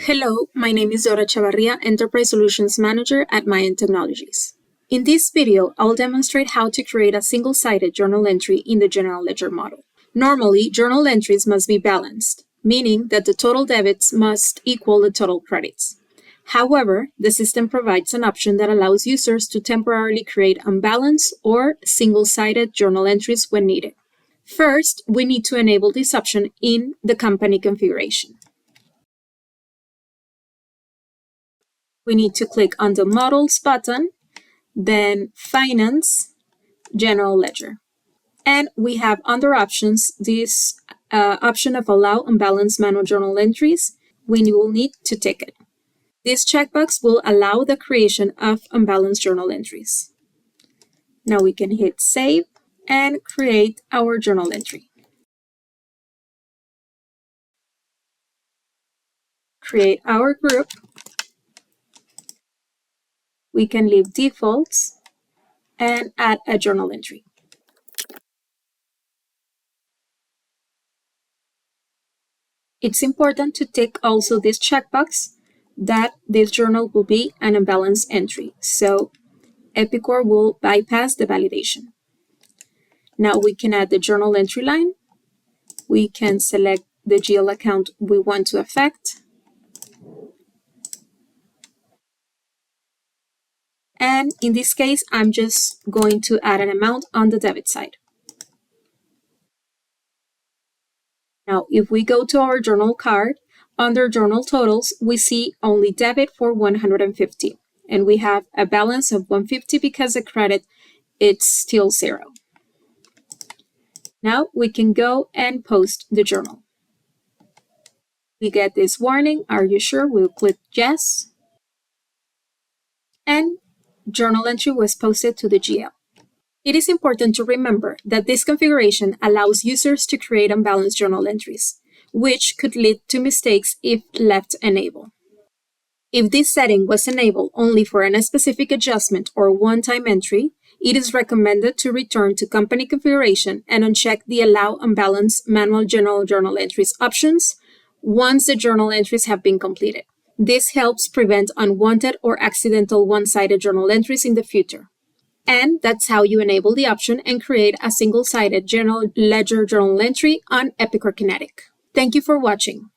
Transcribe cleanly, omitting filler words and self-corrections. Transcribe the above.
Hello, my name is Dora Chavarría, Enterprise Solutions Manager at Mayan Technologies. In this video, I'll demonstrate how to create a single-sided journal entry in the general ledger model. Normally, journal entries must be balanced, meaning that the total debits must equal the total credits. However, the system provides an option that allows users to temporarily create unbalanced or single-sided journal entries when needed. First, we need to enable this option in the company configuration. We need to click on the Models button, then Finance, General Ledger. And we have under Options this option of Allow Unbalanced Manual Journal Entries. We will need to tick it. This checkbox will allow the creation of unbalanced journal entries. Now we can hit Save and create our journal entry. Create our group. We can leave defaults and add a journal entry. It's important to tick also this checkbox that this journal will be an unbalanced entry, so Epicor will bypass the validation. Now we can add the journal entry line. We can select the GL account we want to affect. And in this case, I'm just going to add an amount on the debit side. Now, if we go to our journal card, under journal totals, we see only debit for 150. And we have a balance of 150 because the credit it's still 0. Now we can go and post the journal. We get this warning, are you sure? We'll click yes. And journal entry was posted to the GL. It is important to remember that this configuration allows users to create unbalanced journal entries, which could lead to mistakes if left enabled. If this setting was enabled only for a specific adjustment or one-time entry, it is recommended to return to company configuration and uncheck the Allow Unbalanced Manual General Journal Entries options once the journal entries have been completed. This helps prevent unwanted or accidental one-sided journal entries in the future. And that's how you enable the option and create a single-sided general ledger journal entry on Epicor Kinetic. Thank you for watching.